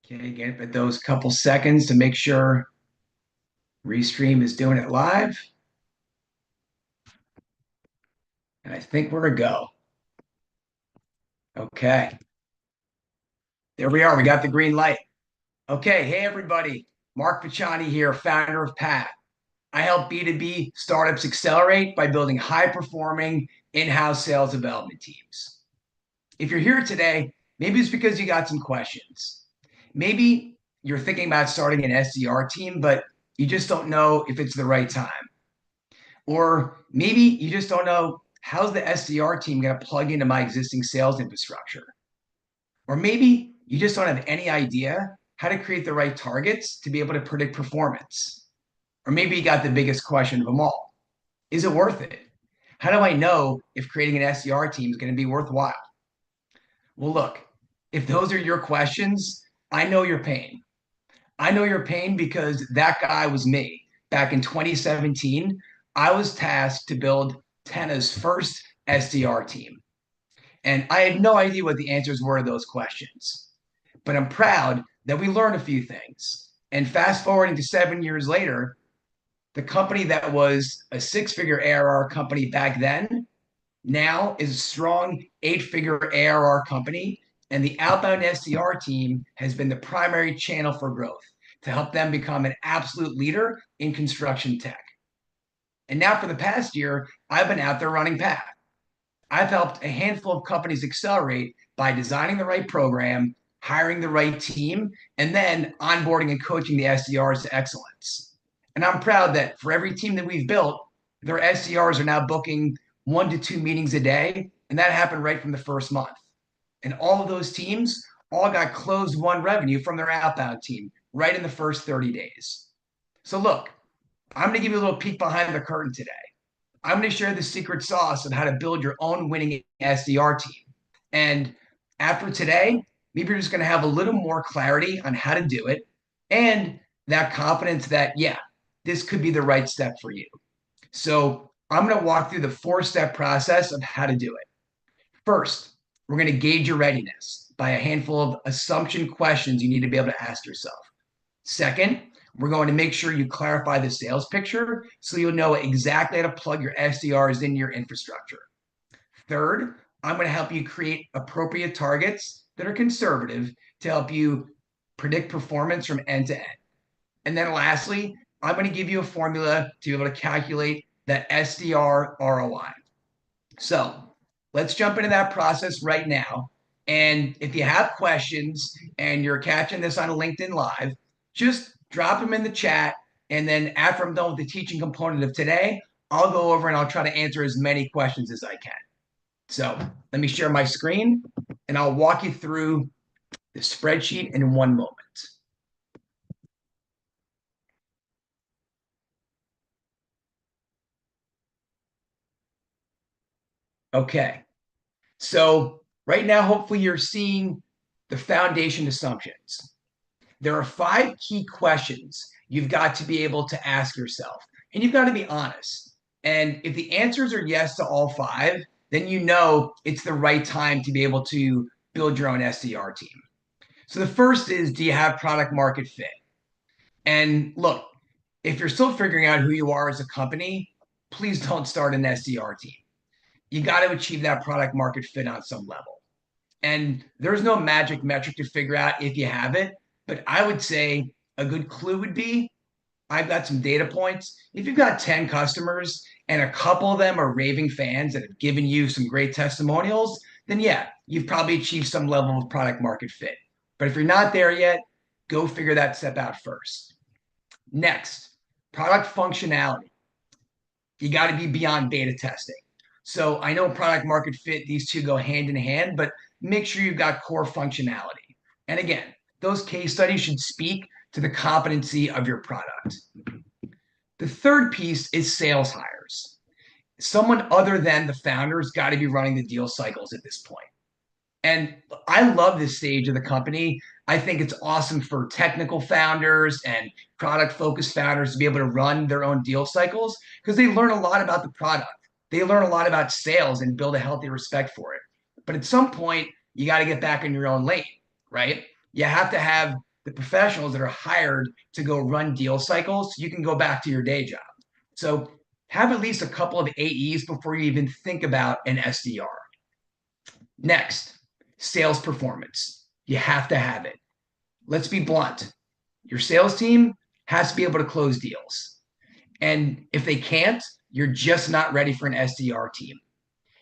Okay, give it those couple seconds to make sure Restream is doing it live. And I think we're a go. Okay, there we are. We got the green light. Okay, hey everybody. Mark Pachani here, founder of PAT. I help B2B startups accelerate by building high-performing in-house sales development teams. If you're here today, maybe it's because you got some questions. Maybe you're thinking about starting an SDR team, but you just don't know if it's the right time. Or maybe you just don't know how's the SDR team going to plug into my existing sales infrastructure. Or maybe you just don't have any idea how to create the right targets to be able to predict performance. Or maybe you got the biggest question of them all. Is it worth it? How do I know if creating an SDR team is going to be worthwhile? Well, look, if those are your questions, I know your pain. I know your pain because that guy was me. Back in 2017, I was tasked to build Tena's first SDR team. And I had no idea what the answers were to those questions. But I'm proud that we learned a few things. And fast forwarding to 7 years later, the company that was a six-figure ARR company back then now is a strong eight-figure ARR company, and the outbound SDR team has been the primary channel for growth to help them become an absolute leader in construction tech. And now for the past year, I've been out there running Path. I've helped a handful of companies accelerate by designing the right program, hiring the right team, and then onboarding and coaching the SDRs to excellence. And I'm proud that for every team that we've built, their SDRs are now booking 1 to 2 meetings a day, and that happened right from the first month. And all of those teams all got closed won revenue from their outbound team right in the first 30 days. So look, I'm going to give you a little peek behind the curtain today. I'm going to share the secret sauce on how to build your own winning SDR team. And after today, maybe you're just going to have a little more clarity on how to do it and that confidence that, yeah, this could be the right step for you. So I'm going to walk through the 4-step process of how to do it. First, we're going to gauge your readiness by a handful of assumption questions you need to be able to ask yourself. Second, we're going to make sure you clarify the sales picture so you'll know exactly how to plug your SDRs into your infrastructure. Third, I'm going to help you create appropriate targets that are conservative to help you predict performance from end to end. And then lastly, I'm going to give you a formula to be able to calculate that SDR ROI. So let's jump into that process right now. And if you have questions and you're catching this on LinkedIn Live, just drop them in the chat. And then after I'm done with the teaching component of today, I'll go over and I'll try to answer as many questions as I can. So let me share my screen and I'll walk you through the spreadsheet in one moment. Okay. So right now, hopefully you're seeing the foundation assumptions. There are 5 key questions you've got to be able to ask yourself, and you've got to be honest. And if the answers are yes to all 5, then you know it's the right time to be able to build your own SDR team. So the first is, do you have product market fit? And look, if you're still figuring out who you are as a company, please don't start an SDR team. You got to achieve that product market fit on some level. And there's no magic metric to figure out if you have it. But I would say a good clue would be, I've got some data points. If you've got 10 customers and a couple of them are raving fans that have given you some great testimonials, then yeah, you've probably achieved some level of product market fit. But if you're not there yet, go figure that step out first. Next, product functionality. You got to be beyond beta testing. So I know product market fit, these two go hand in hand, but make sure you've got core functionality. And again, those case studies should speak to the competency of your product. The third piece is sales hires. Someone other than the founders got to be running the deal cycles at this point. And I love this stage of the company. I think it's awesome for technical founders and product focused founders to be able to run their own deal cycles because they learn a lot about the product. They learn a lot about sales and build a healthy respect for it. But at some point, you got to get back in your own lane, right? You have to have the professionals that are hired to go run deal cycles, so you can go back to your day job. So have at least a couple of AEs before you even think about an SDR. Next, sales performance. You have to have it. Let's be blunt. Your sales team has to be able to close deals. And if they can't, you're just not ready for an SDR team.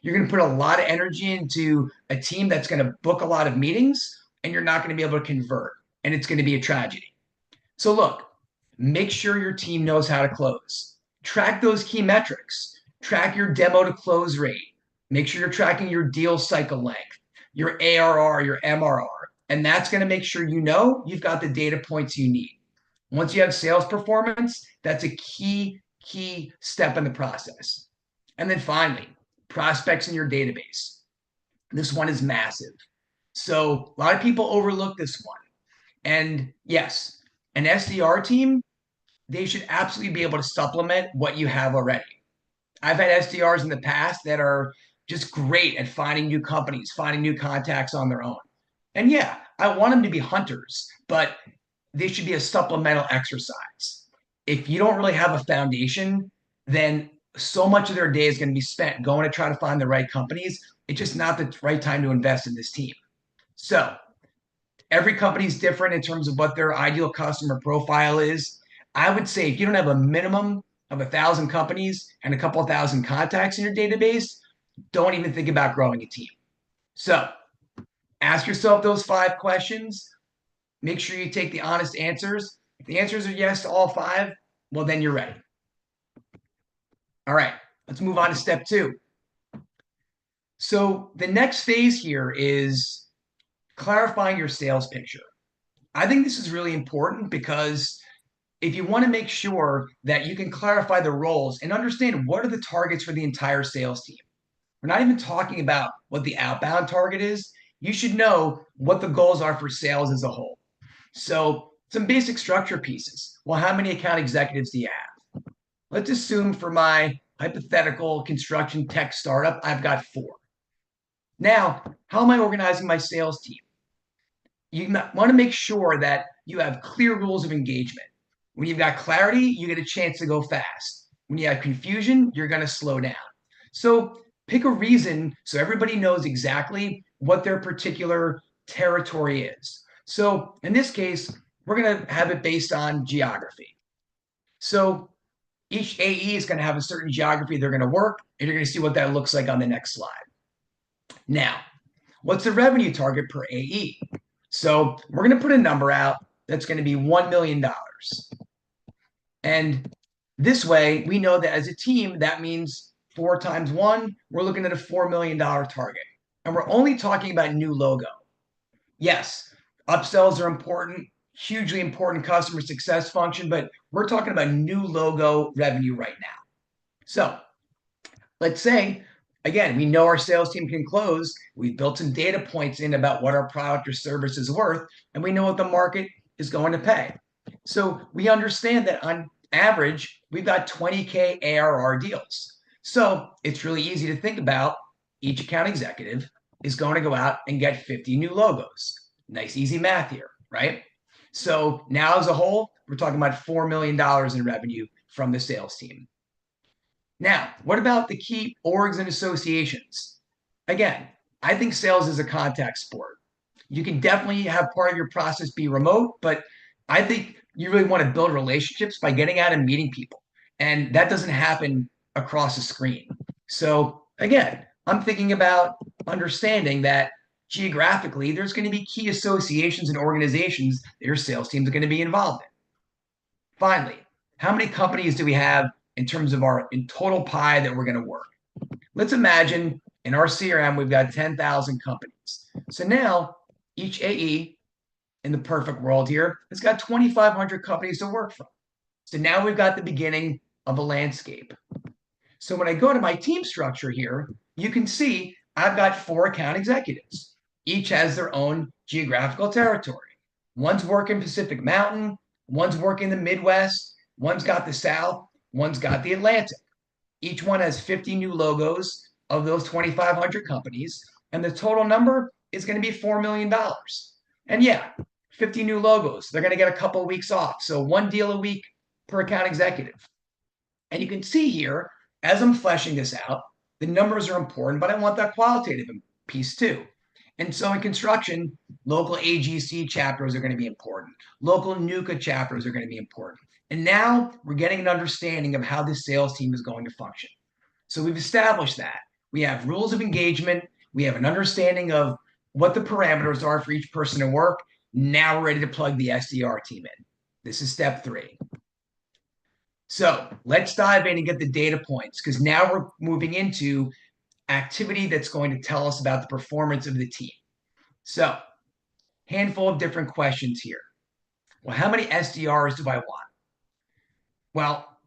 You're going to put a lot of energy into a team that's going to book a lot of meetings, and you're not going to be able to convert. And it's going to be a tragedy. So look, make sure your team knows how to close. Track those key metrics. Track your demo to close rate. Make sure you're tracking your deal cycle length, your ARR, your MRR. And that's going to make sure you know you've got the data points you need. Once you have sales performance, that's a key step in the process. And then finally, prospects in your database. This one is massive. So a lot of people overlook this one. And yes, an SDR team, they should absolutely be able to supplement what you have already. I've had SDRs in the past that are just great at finding new companies, finding new contacts on their own. And yeah, I want them to be hunters, but they should be a supplemental exercise. If you don't really have a foundation, then so much of their day is going to be spent going to try to find the right companies. It's just not the right time to invest in this team. So every company is different in terms of what their ideal customer profile is. I would say if you don't have a minimum of 1,000 companies and a couple of thousand contacts in your database, don't even think about growing a team. So ask yourself those 5 questions. Make sure you take the honest answers. If the answers are yes to all 5, well, then you're ready. All right, let's move on to step 2. So the next phase here is clarifying your sales picture. I think this is really important because if you want to make sure that you can clarify the roles and understand what are the targets for the entire sales team. We're not even talking about what the outbound target is. You should know what the goals are for sales as a whole. So some basic structure pieces. Well, how many account executives do you have? Let's assume for my hypothetical construction tech startup, I've got 4. Now, how am I organizing my sales team? You want to make sure that you have clear rules of engagement. When you've got clarity, you get a chance to go fast. When you have confusion, you're going to slow down. So pick a reason so everybody knows exactly what their particular territory is. So in this case, we're going to have it based on geography. So each AE is going to have a certain geography they're going to work, and you're going to see what that looks like on the next slide. Now, what's the revenue target per AE? So we're going to put a number out that's going to be $1 million. And this way, we know that as a team, that means 4 times 1, we're looking at a $4 million target. And we're only talking about new logo. Yes, upsells are important, hugely important customer success function, but we're talking about new logo revenue right now. So let's say, again, we know our sales team can close. We've built some data points in about what our product or service is worth, and we know what the market is going to pay. So we understand that on average, we've got 20K ARR deals. So it's really easy to think about each account executive is going to go out and get 50 new logos. Nice, easy math here, right? So now as a whole, we're talking about $4 million in revenue from the sales team. Now, what about the key orgs and associations? Again, I think sales is a contact sport. You can definitely have part of your process be remote, but I think you really want to build relationships by getting out and meeting people. And that doesn't happen across a screen. So again, I'm thinking about understanding that geographically, there's going to be key associations and organizations that your sales team is going to be involved in. Finally, how many companies do we have in terms of our total pie that we're going to work? Let's imagine in our CRM, we've got 10,000 companies. So now each AE in the perfect world here has got 2,500 companies to work from. So now we've got the beginning of a landscape. So when I go to my team structure here, you can see I've got 4 account executives. Each has their own geographical territory. One's working Pacific Mountain, one's working the Midwest, one's got the South, one's got the Atlantic. Each one has 50 new logos of those 2,500 companies, and the total number is going to be $4 million. And yeah, 50 new logos. They're going to get a couple of weeks off. So one deal a week per account executive. And you can see here, as I'm fleshing this out, the numbers are important, but I want that qualitative piece too. And so in construction, local AGC chapters are going to be important. Local NUCA chapters are going to be important. And now we're getting an understanding of how this sales team is going to function. So we've established that. We have rules of engagement. We have an understanding of what the parameters are for each person to work. Now we're ready to plug the SDR team in. This is step 3. So let's dive in and get the data points, because now we're moving into activity that's going to tell us about the performance of the team. So, handful of different questions here. Well, how many SDRs do I want? Well,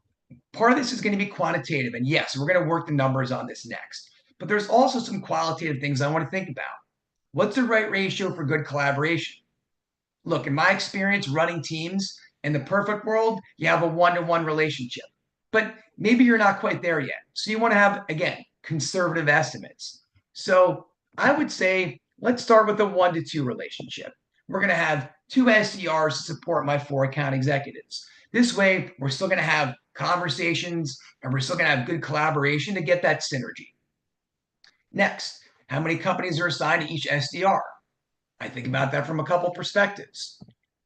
part of this is going to be quantitative. And yes, we're going to work the numbers on this next. But there's also some qualitative things I want to think about. What's the right ratio for good collaboration? Look, in my experience running teams, in the perfect world, you have a one-to-one relationship. But maybe you're not quite there yet. So you want to have, again, conservative estimates. So I would say let's start with a 1-to-2 relationship. We're going to have 2 SDRs to support my 4 account executives. This way, we're still going to have conversations and we're still going to have good collaboration to get that synergy. Next, how many companies are assigned to each SDR? I think about that from a couple perspectives.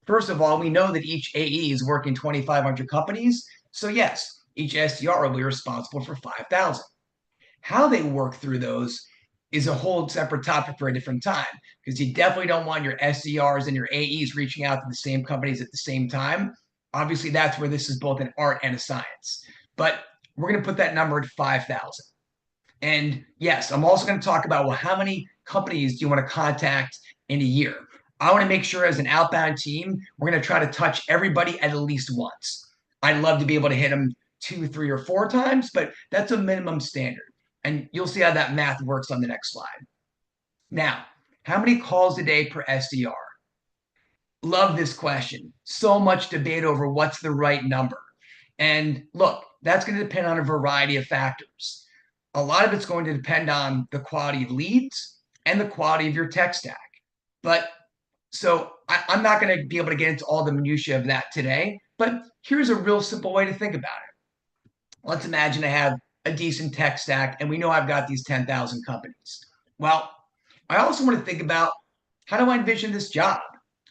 First of all, we know that each AE is working 2,500 companies. So yes, each SDR will be responsible for 5,000. How they work through those is a whole separate topic for a different time, because you definitely don't want your SDRs and your AEs reaching out to the same companies at the same time. Obviously, that's where this is both an art and a science. But we're going to put that number at 5,000. And yes, I'm also going to talk about, well, how many companies do you want to contact in a year? I want to make sure as an outbound team, we're going to try to touch everybody at least once. I'd love to be able to hit them 2, 3, or 4 times, but that's a minimum standard. And you'll see how that math works on the next slide. Now, how many calls a day per SDR? Love this question. So much debate over what's the right number. And look, that's going to depend on a variety of factors. A lot of it's going to depend on the quality of leads and the quality of your tech stack. But so I'm not going to be able to get into all the minutiae of that today, but here's a real simple way to think about it. Let's imagine I have a decent tech stack and we know I've got these 10,000 companies. Well, I also want to think about, how do I envision this job?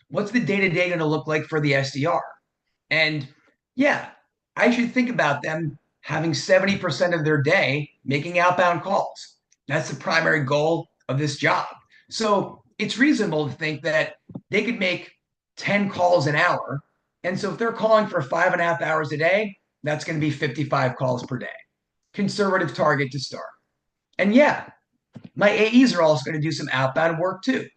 What's the day-to-day going to look like for the SDR? And yeah, I should think about them having 70% of their day making outbound calls. That's the primary goal of this job. So it's reasonable to think that they could make 10 calls an hour. And so if they're calling for 5.5 hours a day, that's going to be 55 calls per day. Conservative target to start. And yeah, my AEs are also going to do some outbound work too.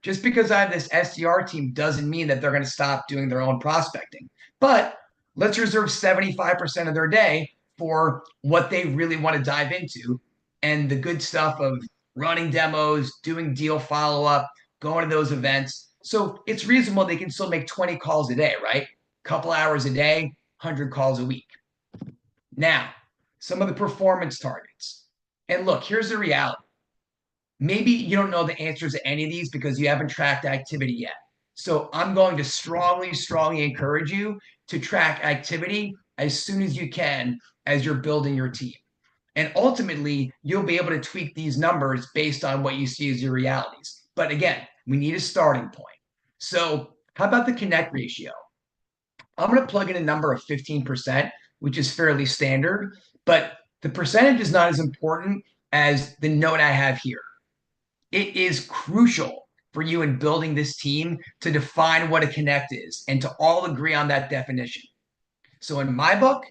Just because I have this SDR team doesn't mean that they're going to stop doing their own prospecting. But let's reserve 75% of their day for what they really want to dive into, and the good stuff of running demos, doing deal follow-up, going to those events. So it's reasonable they can still make 20 calls a day, right? Couple hours a day, 100 calls a week. Now, some of the performance targets. And look, here's the reality. Maybe you don't know the answers to any of these because you haven't tracked activity yet. So I'm going to strongly, strongly encourage you to track activity as soon as you can as you're building your team. And ultimately, you'll be able to tweak these numbers based on what you see as your realities. But again, we need a starting point. So how about the connect ratio? I'm going to plug in a number of 15%, which is fairly standard, but the percentage is not as important as the note I have here. It is crucial for you in building this team to define what a connect is and to all agree on that definition. So in my book,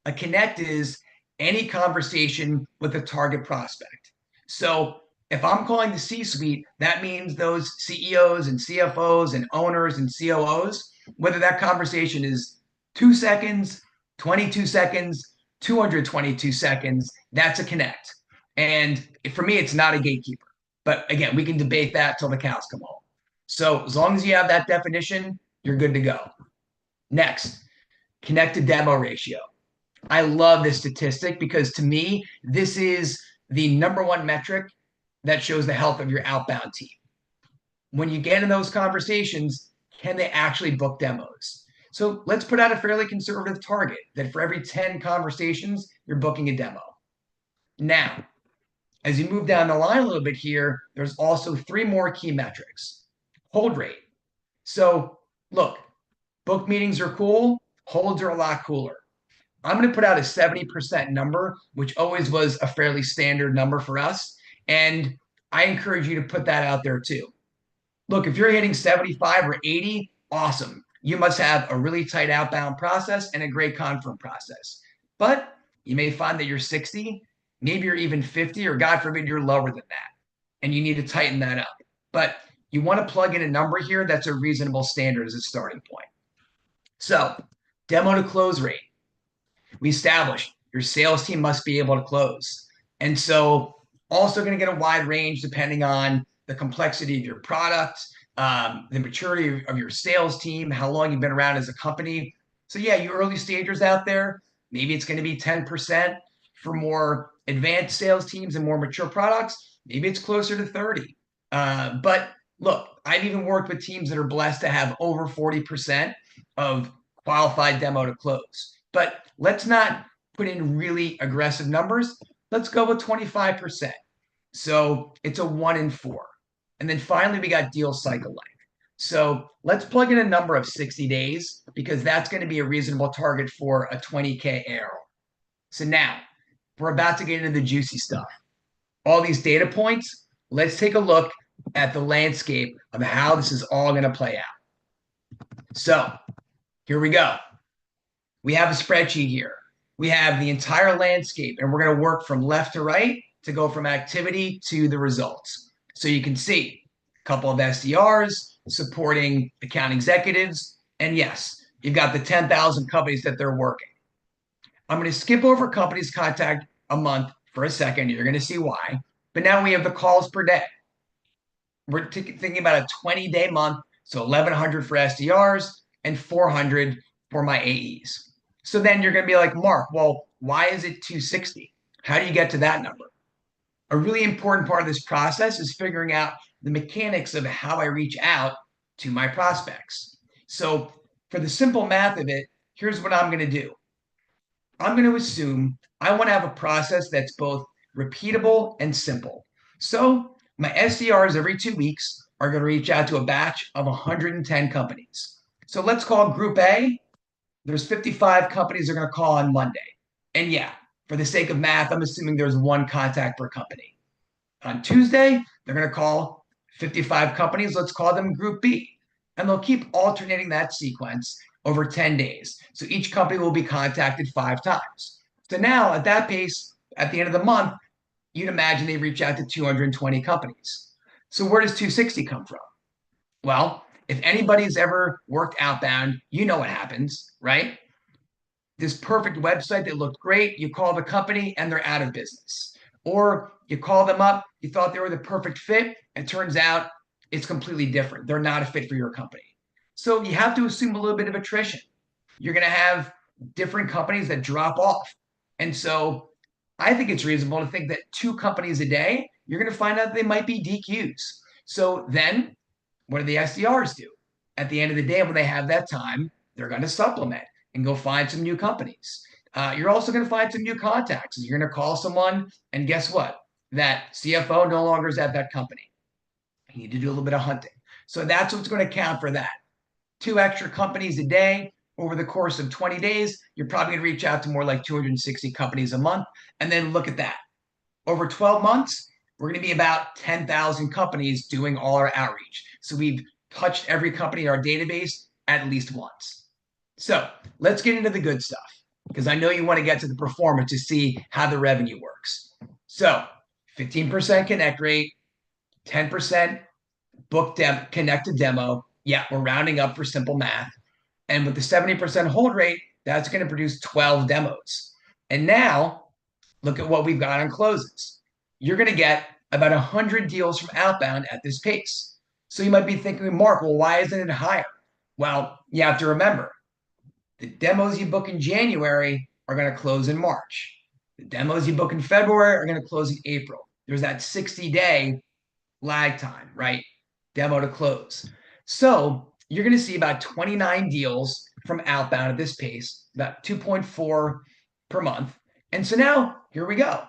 a connect is any conversation with a target prospect. So if I'm calling the C-suite, that means those CEOs and CFOs and owners and COOs, whether that conversation is 2 seconds, 22 seconds, 222 seconds, that's a connect. And for me, it's not a gatekeeper. But again, we can debate that till the cows come home. So as long as you have that definition, you're good to go. Next, connect to demo ratio. I love this statistic because to me, this is the #1 metric that shows the health of your outbound team. When you get in those conversations, can they actually book demos? So let's put out a fairly conservative target that for every 10 conversations, you're booking a demo. Now, as you move down the line a little bit here, there's also three more key metrics. Hold rate. So look, book meetings are cool, holds are a lot cooler. I'm going to put out a 70% number, which always was a fairly standard number for us. And I encourage you to put that out there too. Look, if you're hitting 75 or 80, awesome. You must have a really tight outbound process and a great confirm process. But you may find that you're 60, maybe you're even 50, or God forbid, you're lower than that. And you need to tighten that up. But you want to plug in a number here that's a reasonable standard as a starting point. So, demo to close rate. We established your sales team must be able to close. And so, also going to get a wide range depending on the complexity of your product, the maturity of your sales team, how long you've been around as a company. So, yeah, you early stagers out there, maybe it's going to be 10%. For more advanced sales teams and more mature products, maybe it's closer to 30. But look, I've even worked with teams that are blessed to have over 40% of qualified demo to close. But let's not put in really aggressive numbers. Let's go with 25%. So it's a 1 in 4. And then finally, we got deal cycle length. So let's plug in a number of 60 days because that's going to be a reasonable target for a 20K ARR. So now we're about to get into the juicy stuff. All these data points, let's take a look at the landscape of how this is all going to play out. So here we go. We have a spreadsheet here. We have the entire landscape, and we're going to work from left to right to go from activity to the results. So you can see a couple of SDRs supporting account executives. And yes, you've got the 10,000 companies that they're working. I'm going to skip over companies contact a month for a second. You're going to see why. But now we have the calls per day. We're thinking about a 20-day month, so 1,100 for SDRs and 400 for my AEs. So then you're going to be like, Mark, well, why is it 260? How do you get to that number? A really important part of this process is figuring out the mechanics of how I reach out to my prospects. So for the simple math of it, here's what I'm going to do. I'm going to assume I want to have a process that's both repeatable and simple. So my SDRs every 2 weeks are going to reach out to a batch of 110 companies. So let's call Group A. There's 55 companies they're going to call on Monday. And yeah, for the sake of math, I'm assuming there's one contact per company. On Tuesday, they're going to call 55 companies. Let's call them Group B. And they'll keep alternating that sequence over 10 days. So each company will be contacted 5 times. So now at that pace, at the end of the month, you'd imagine they reach out to 220 companies. So where does 260 come from? Well, if anybody's ever worked outbound, you know what happens, right? This perfect website that looked great, you call the company and they're out of business. Or you call them up, you thought they were the perfect fit, and it turns out it's completely different. They're not a fit for your company. So you have to assume a little bit of attrition. You're going to have different companies that drop off. And so I think it's reasonable to think that 2 companies a day, you're going to find out they might be DQs. So then what do the SDRs do? At the end of the day, when they have that time, they're going to supplement and go find some new companies. You're also going to find some new contacts. You're going to call someone, and guess what? That CFO no longer is at that company. You need to do a little bit of hunting. So that's what's going to count for that. 2 extra companies a day over the course of 20 days, you're probably going to reach out to more like 260 companies a month. And then look at that. Over 12 months, we're going to be about 10,000 companies doing all our outreach. So we've touched every company in our database at least once. So let's get into the good stuff because I know you want to get to the performance to see how the revenue works. So 15% connect rate, 10% book connected demo. Yeah, we're rounding up for simple math. And with the 70% hold rate, that's going to produce 12 demos. And now look at what we've got on closes. You're going to get about 100 deals from outbound at this pace. So you might be thinking, Mark, well, why isn't it higher? Well, you have to remember, the demos you book in January are going to close in March. The demos you book in February are going to close in April. There's that 60-day lag time, right? Demo to close. So you're going to see about 29 deals from outbound at this pace, about 2.4 per month. And so now here we go.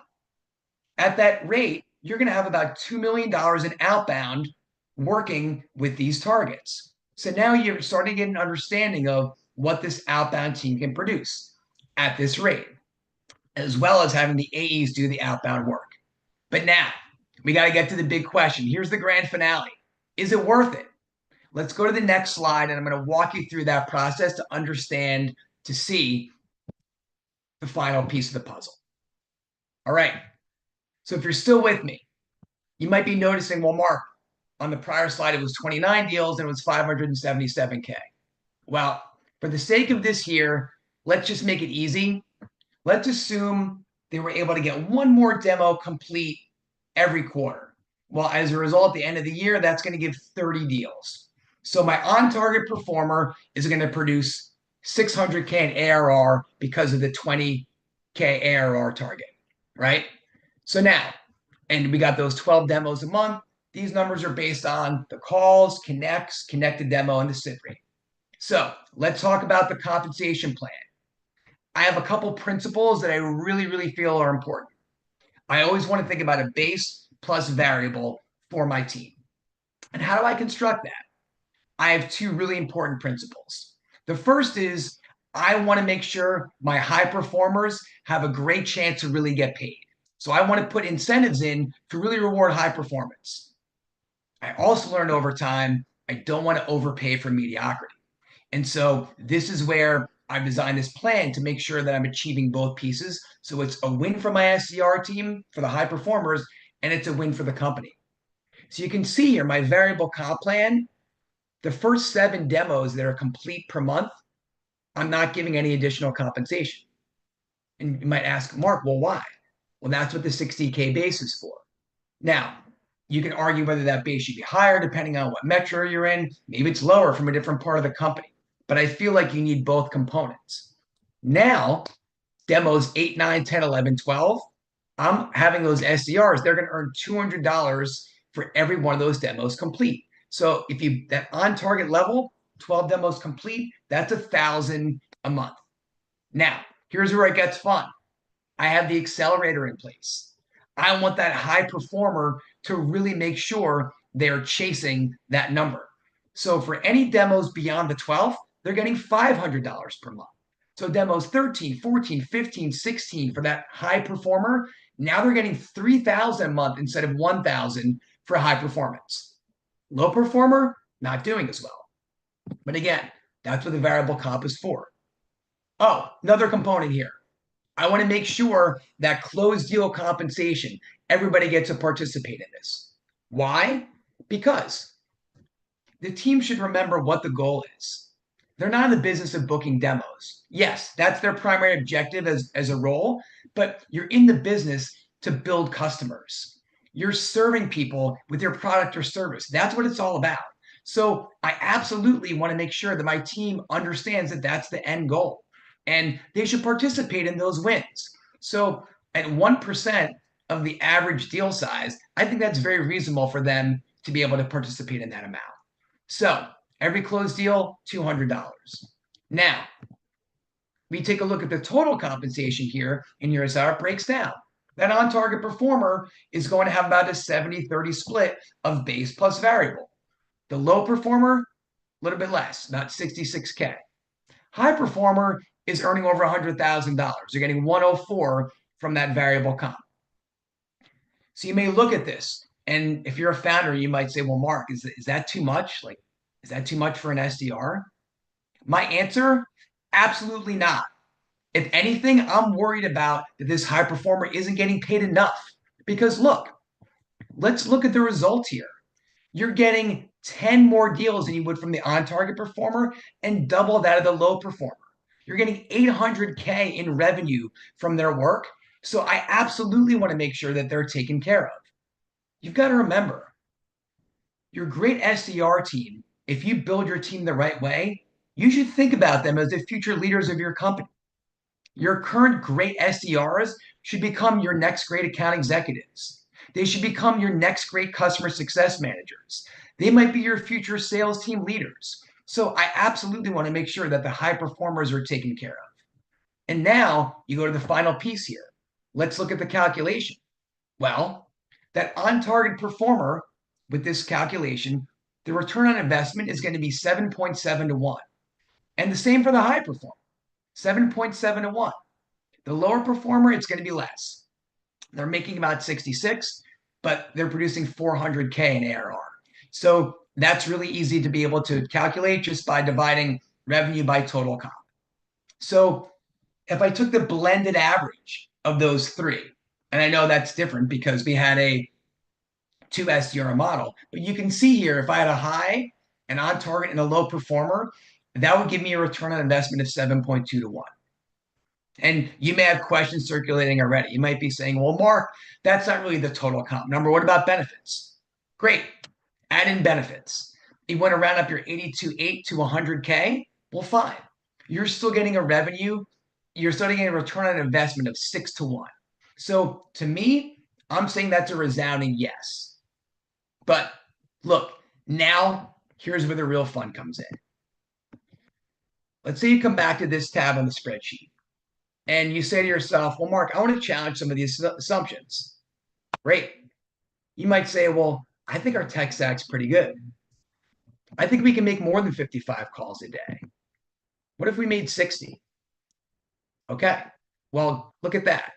At that rate, you're going to have about $2 million in outbound working with these targets. So now you're starting to get an understanding of what this outbound team can produce at this rate, as well as having the AEs do the outbound work. But now we got to get to the big question. Here's the grand finale. Is it worth it? Let's go to the next slide, and I'm going to walk you through that process to understand, to see the final piece of the puzzle. All right. So if you're still with me, you might be noticing, well, Mark, on the prior slide, it was 29 deals and it was 577K. Well, for the sake of this here, let's just make it easy. Let's assume they were able to get one more demo complete every quarter. Well, as a result, at the end of the year, that's going to give 30 deals. So my on-target performer is going to produce 600K in ARR because of the 20K ARR target, right? So now, and we got those 12 demos a month. These numbers are based on the calls, connects, connected demo, and the sit rate. So let's talk about the compensation plan. I have a couple principles that I really, really feel are important. I always want to think about a base plus variable for my team. And how do I construct that? I have two really important principles. The first is I want to make sure my high performers have a great chance to really get paid. So I want to put incentives in to really reward high performance. I also learned over time, I don't want to overpay for mediocrity. And so this is where I've designed this plan to make sure that I'm achieving both pieces. So it's a win for my SDR team, for the high performers, and it's a win for the company. So you can see here my variable comp plan, the first 7 demos that are complete per month, I'm not giving any additional compensation. And you might ask, Mark, well, why? Well, that's what the 60K base is for. Now, you can argue whether that base should be higher depending on what metro you're in. Maybe it's lower from a different part of the company. But I feel like you need both components. Now, demos 8, 9, 10, 11, 12, I'm having those SDRs. They're going to earn $200 for every one of those demos complete. So if you, that on target level, 12 demos complete, that's $1,000 a month. Now, here's where it gets fun. I have the accelerator in place. I want that high performer to really make sure they're chasing that number. So for any demos beyond the 12th, they're getting $500 per month. So demos 13, 14, 15, 16 for that high performer, now they're getting $3,000 a month instead of $1,000 for high performance. Low performer, not doing as well. But again, that's what the variable comp is for. Oh, another component here. I want to make sure that closed deal compensation, everybody gets to participate in this. Why? Because the team should remember what the goal is. They're not in the business of booking demos. Yes, that's their primary objective as a role, but you're in the business to build customers. You're serving people with your product or service. That's what it's all about. So I absolutely want to make sure that my team understands that that's the end goal and they should participate in those wins. So at 1% of the average deal size, I think that's very reasonable for them to be able to participate in that amount. So every closed deal, $200. Now, we take a look at the total compensation here, and here's how it breaks down. That on-target performer is going to have about a 70-30 split of base plus variable. The low performer, a little bit less, about 66K. High performer is earning over $100,000. You're getting 104 from that variable comp. So you may look at this, and if you're a founder, you might say, well, Mark, is that too much? Like, is that too much for an SDR? My answer, absolutely not. If anything, I'm worried about that this high performer isn't getting paid enough. Because look, let's look at the results here. You're getting 10 more deals than you would from the on-target performer and double that of the low performer. You're getting 800K in revenue from their work. So I absolutely want to make sure that they're taken care of. You've got to remember, your great SDR team, if you build your team the right way, you should think about them as the future leaders of your company. Your current great SDRs should become your next great account executives. They should become your next great customer success managers. They might be your future sales team leaders. So I absolutely want to make sure that the high performers are taken care of. And now you go to the final piece here. Let's look at the calculation. Well, that on target performer with this calculation, the return on investment is going to be 7.7 to 1. And the same for the high performer, 7.7 to 1. The lower performer, it's going to be less. They're making about 66, but they're producing 400K in ARR. So that's really easy to be able to calculate just by dividing revenue by total comp. So if I took the blended average of those three, and I know that's different because we had a 2 SDR model, but you can see here, if I had a high, an on target, and a low performer, that would give me a return on investment of 7.2 to 1. And you may have questions circulating already. You might be saying, well, Mark, that's not really the total comp number. What about benefits? Great. Add in benefits. You want to round up your 82.8 to 100K? Well, fine. You're still getting a revenue. You're still getting a return on investment of 6 to 1. So to me, I'm saying that's a resounding yes. But look, now here's where the real fun comes in. Let's say you come back to this tab on the spreadsheet and you say to yourself, well, Mark, I want to challenge some of these assumptions. Great. You might say, well, I think our tech stack's pretty good. I think we can make more than 55 calls a day. What if we made 60? Okay. Well, look at that.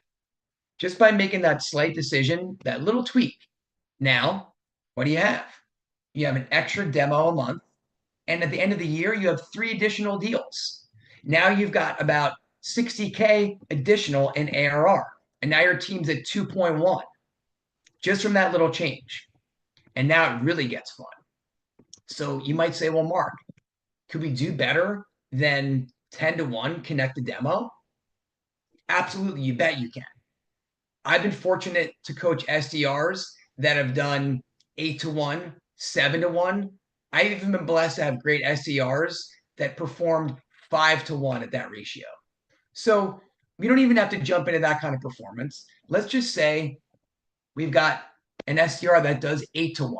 Just by making that slight decision, that little tweak, now, what do you have? You have an extra demo a month. And at the end of the year, you have 3 additional deals. Now you've got about 60K additional in ARR. And now your team's at 2.1 just from that little change. And now it really gets fun. So you might say, well, Mark, could we do better than 10 to 1 connect the demo? Absolutely, you bet you can. I've been fortunate to coach SDRs that have done 8 to 1, 7 to 1. I've even been blessed to have great SDRs that performed 5 to 1 at that ratio. So we don't even have to jump into that kind of performance. Let's just say we've got an SDR that does 8 to 1.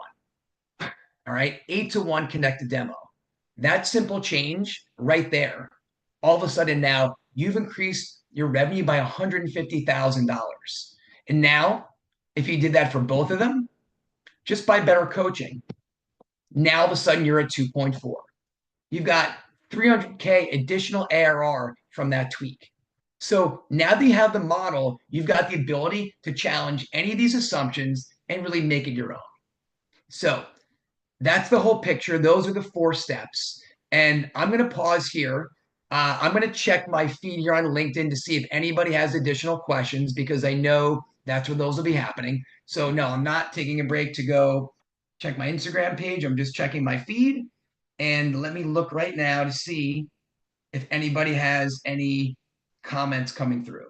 All right, 8 to 1 connect the demo. That simple change right there, all of a sudden now you've increased your revenue by $150,000. And now, if you did that for both of them, just by better coaching, now all of a sudden you're at 2.4. You've got 300K additional ARR from that tweak. So now that you have the model, you've got the ability to challenge any of these assumptions and really make it your own. So that's the whole picture. Those are the 4 steps. And I'm going to pause here. I'm going to check my feed here on LinkedIn to see if anybody has additional questions because I know that's where those will be happening. So no, I'm not taking a break to go check my Instagram page. I'm just checking my feed. And let me look right now to see if anybody has any comments coming through.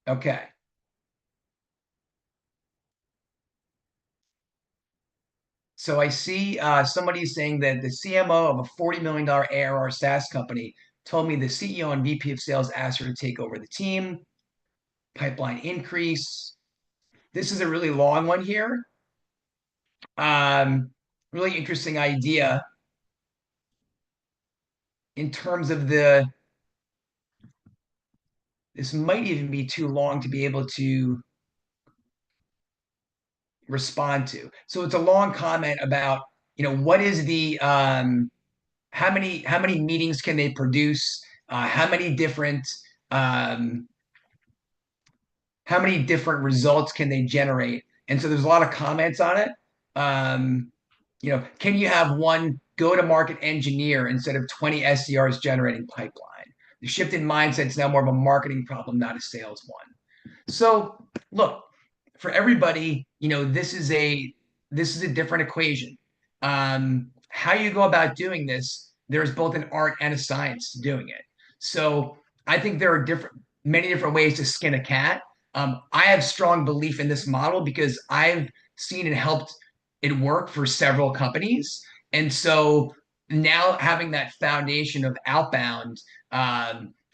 Okay. So I see somebody saying that the CMO of a $40 million ARR SaaS company told me the CEO and VP of sales asked her to take over the team. Pipeline increase. This is a really long one here. Really interesting idea in terms of this might even be too long to be able to respond to. So it's a long comment about, what is the how many meetings can they produce? How many different results can they generate? And so there's a lot of comments on it. Can you have one go-to-market engineer instead of 20 SDRs generating pipeline? The shift in mindset is now more of a marketing problem, not a sales one. So look, for everybody, this is a different equation. How you go about doing this, there's both an art and a science to doing it. So I think there are many different ways to skin a cat. I have strong belief in this model because I've seen and helped it work for several companies. And so now having that foundation of outbound,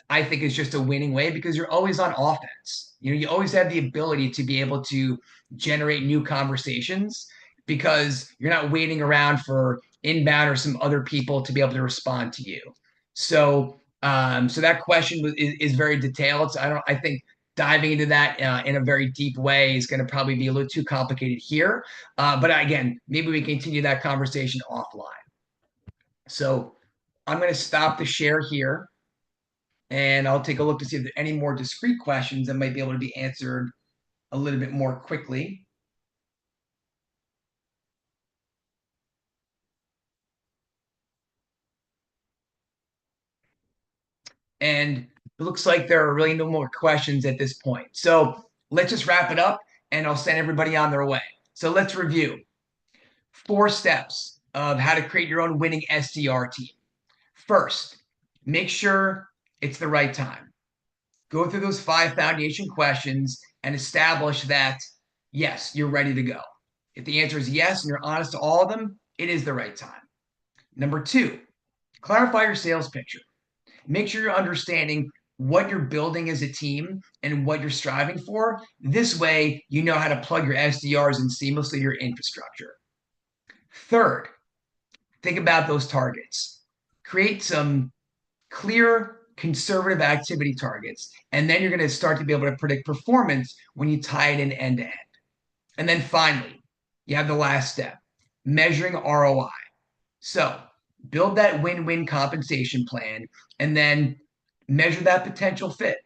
I think is just a winning way because you're always on offense. You always have the ability to be able to generate new conversations because you're not waiting around for inbound or some other people to be able to respond to you. So that question is very detailed. So I think diving into that in a very deep way is going to probably be a little too complicated here. But again, maybe we continue that conversation offline. So I'm going to stop the share here and I'll take a look to see if there are any more discrete questions that might be able to be answered a little bit more quickly. And it looks like there are really no more questions at this point. So let's just wrap it up and I'll send everybody on their way. So let's review 4 steps of how to create your own winning SDR team. First, make sure it's the right time. Go through those 5 foundation questions and establish that, yes, you're ready to go. If the answer is yes and you're honest to all of them, it is the right time. Number 2, clarify your sales picture. Make sure you're understanding what you're building as a team and what you're striving for. This way, you know how to plug your SDRs in seamlessly your infrastructure. Third, think about those targets. Create some clear conservative activity targets, and then you're going to start to be able to predict performance when you tie it in end to end. And then finally, you have the last step, measuring ROI. So build that win-win compensation plan and then measure that potential fit.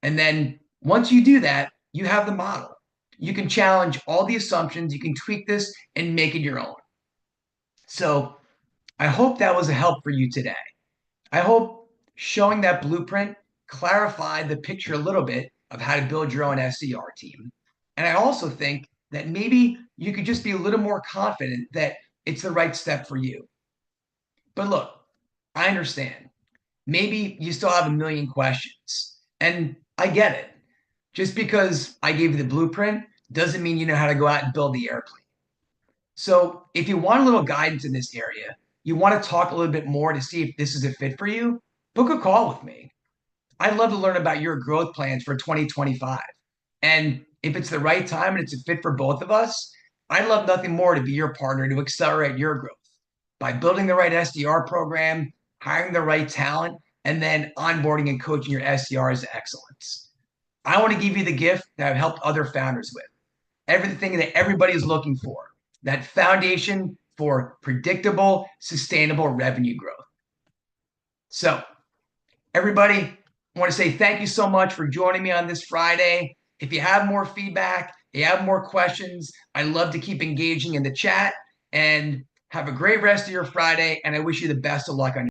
And then once you do that, you have the model. You can challenge all the assumptions, you can tweak this and make it your own. So I hope that was a help for you today. I hope showing that blueprint clarified the picture a little bit of how to build your own SDR team. And I also think that maybe you could just be a little more confident that it's the right step for you. But look, I understand. Maybe you still have a million questions. And I get it. Just because I gave you the blueprint doesn't mean you know how to go out and build the airplane. So if you want a little guidance in this area, you want to talk a little bit more to see if this is a fit for you, book a call with me. I'd love to learn about your growth plans for 2025. And if it's the right time and it's a fit for both of us, I'd love nothing more to be your partner to accelerate your growth by building the right SDR program, hiring the right talent, and then onboarding and coaching your SDRs to excellence. I want to give you the gift that I've helped other founders with. Everything that everybody is looking for, that foundation for predictable, sustainable revenue growth. So, everybody, I want to say thank you so much for joining me on this Friday. If you have more feedback, you have more questions, I'd love to keep engaging in the chat and have a great rest of your Friday. And I wish you the best of luck on